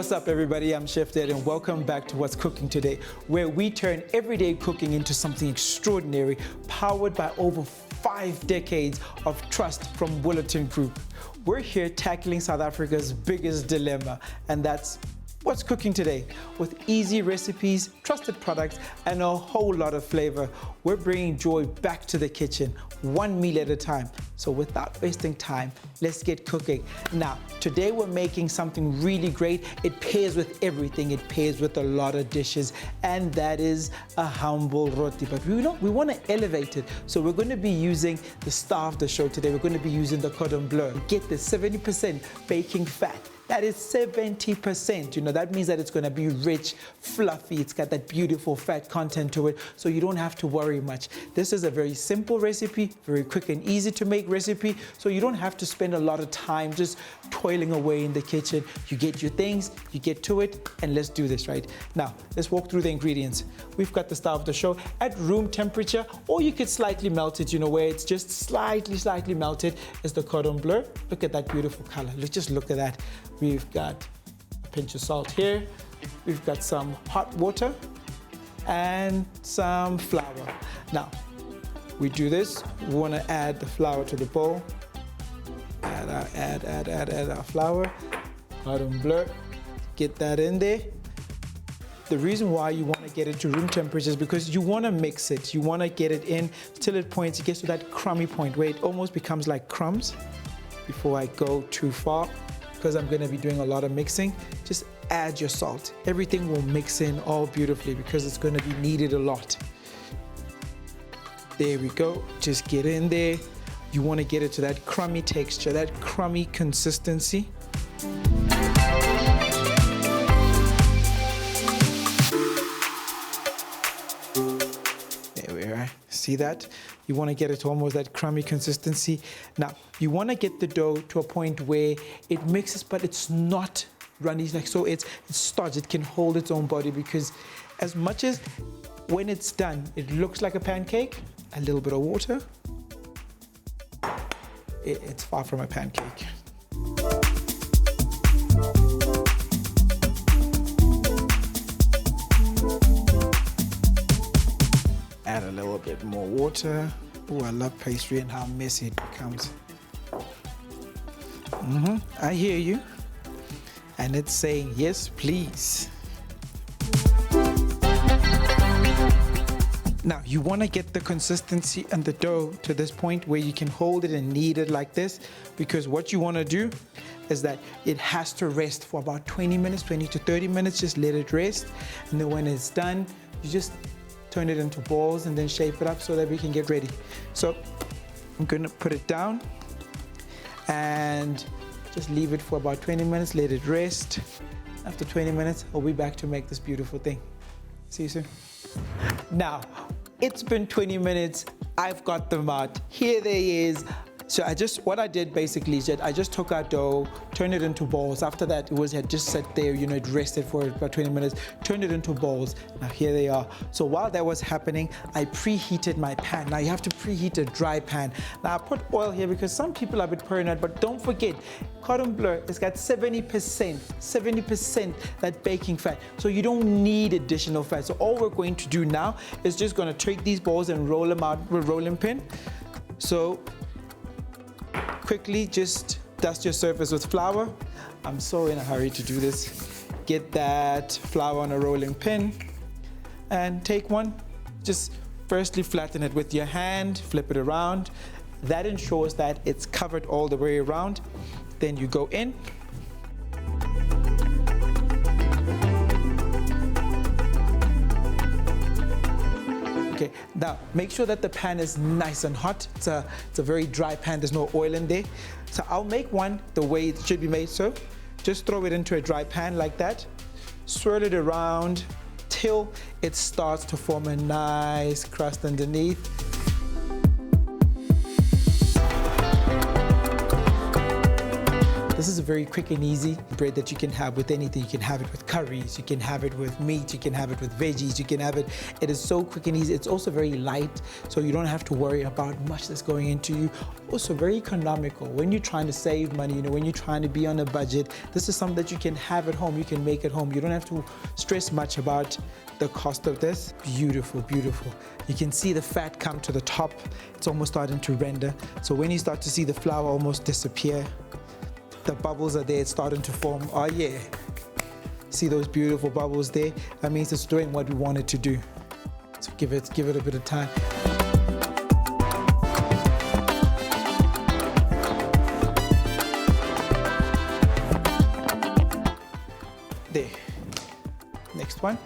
What's up, everybody? I'm Chef Ed, and welcome back to What's Cooking Today, where we turn everyday cooking into something extraordinary, powered by over 5 decades of trust from Willerton Group. We're here tackling South Africa's biggest dilemma, and that's What's Cooking Today. With easy recipes, trusted products, and a whole lot of flavor, we're bringing joy back to the kitchen, one meal at a time. So without wasting time, let's get cooking. Now, today we're making something really great. It pairs with everything. It pairs with a lot of dishes, and that is a humble roti. But we want to elevate it. So we're going to be using the star of the show today. We're going to be using the Cordon Bleu. Get the 70% baking fat. That is 70%, that means that it's gonna be rich, fluffy, it's got that beautiful fat content to it, so you don't have to worry much. This is a very simple recipe, very quick and easy to make recipe, so you don't have to spend a lot of time just toiling away in the kitchen. You get your things, you get to it, and let's do this, right? Now, let's walk through the ingredients. We've got the star of the show at room temperature, or you could slightly melt it, where it's just slightly melted, is the Cordon Bleu. Look at that beautiful color, just look at that. We've got a pinch of salt here. We've got some hot water and some flour. Now, we do this. We want to add the flour to the bowl. Add our flour. Cordon Bleu. Get that in there. The reason why you want to get it to room temperature is because you want to mix it. You want to get it in till it gets to that crummy point where it almost becomes like crumbs. Before I go too far, because I'm going to be doing a lot of mixing, just add your salt. Everything will mix in all beautifully because it's going to be needed a lot. There we go. Just get in there. You want to get it to that crummy texture, that crummy consistency. There we are. See that? You want to get it to almost that crummy consistency. Now, you want to get the dough to a point where it mixes, but it's not runny. So it's starch. It can hold its own body, because as much as when it's done, it looks like a pancake, a little bit of water, it's far from a pancake. Add a little bit more water. Oh, I love pastry and how messy it becomes. I hear you. And it's saying, yes, please. Now, you want to get the consistency and the dough to this point where you can hold it and knead it like this, because what you want to do is that it has to rest for about 20 minutes, 20 to 30 minutes. Just let it rest. And then when it's done, you just turn it into balls and then shape it up so that we can get ready. So I'm going to put it down and just leave it for about 20 minutes, let it rest. After 20 minutes, I'll be back to make this beautiful thing. See you soon. Now, it's been 20 minutes. I've got them out. Here they is. So what I did basically is that I just took our dough, turned it into balls. After that, it had just sat there, it rested for about 20 minutes, turned it into balls. Now here they are. So while that was happening, I preheated my pan. Now you have to preheat a dry pan. Now I put oil here because some people are a bit paranoid, but don't forget, Cordon Bleu has got 70% that baking fat. So you don't need additional fat. So all we're going to do now is just going to take these balls and roll them out with a rolling pin. So quickly just dust your surface with flour. I'm so in a hurry to do this. Get that flour on a rolling pin and take one. Just firstly flatten it with your hand, flip it around. That ensures that it's covered all the way around. Then you go in. Okay, now make sure that the pan is nice and hot. It's a very dry pan, there's no oil in there. So I'll make one the way it should be made. So just throw it into a dry pan like that, swirl it around till it starts to form a nice crust underneath. This is a very quick and easy bread that you can have with anything. You can have it with curries, you can have it with meat, you can have it with veggies, you can have it. It is so quick and easy. It's also very light, so you don't have to worry about much that's going into you. Also very economical. When you're trying to save money, you know, when you're trying to be on a budget, this is something that you can have at home. You can make at home. You don't have to stress much about the cost of this. Beautiful, beautiful. You can see the fat come to the top. It's almost starting to render. So when you start to see the flour almost disappear, the bubbles are there, it's starting to form. Oh yeah. See those beautiful bubbles there? That means it's doing what we want it to do. So give it a bit of time. There. Next one.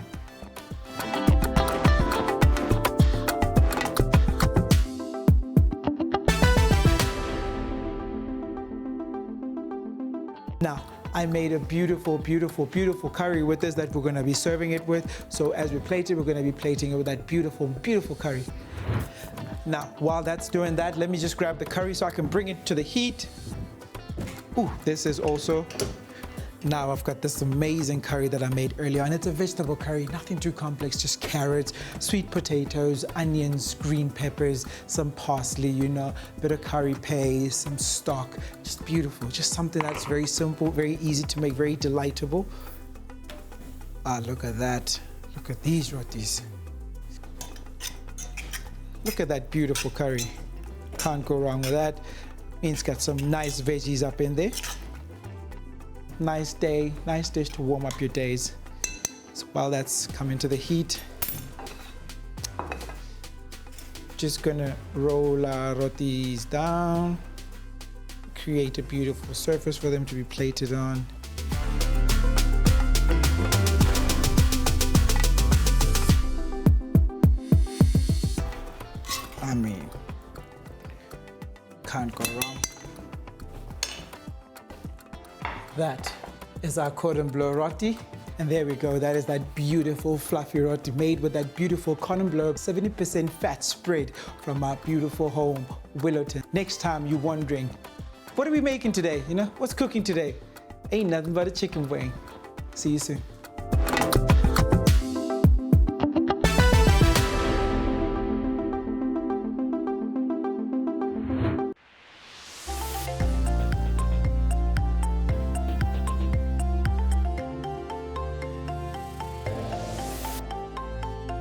Now, I made a beautiful, beautiful, beautiful curry with this that we're going to be serving it with. So as we plate it, we're going to be plating it with that beautiful, beautiful curry. Now, while that's doing that, let me just grab the curry so I can bring it to the heat. Ooh, this is also... Now I've got this amazing curry that I made earlier, and it's a vegetable curry, nothing too complex, just carrots, sweet potatoes, onions, green peppers, some parsley, you know, bit of curry paste, some stock, just beautiful, just something that's very simple, very easy to make, very delightful. Ah, look at that. Look at these rotis. Look at that beautiful curry. Can't go wrong with that. It's got some nice veggies up in there. Nice day, nice dish to warm up your days. So while that's coming to the heat, just gonna roll our rotis down, create a beautiful surface for them to be plated on. I mean, can't go wrong. That is our Cordon Bleu roti. And there we go, that is that beautiful fluffy roti made with that beautiful Cordon Bleu 70% fat spread from our beautiful home, Willowton. Next time you're wondering, what are we making today? You know, what's cooking today? Ain't nothing but a chicken wing. See you soon.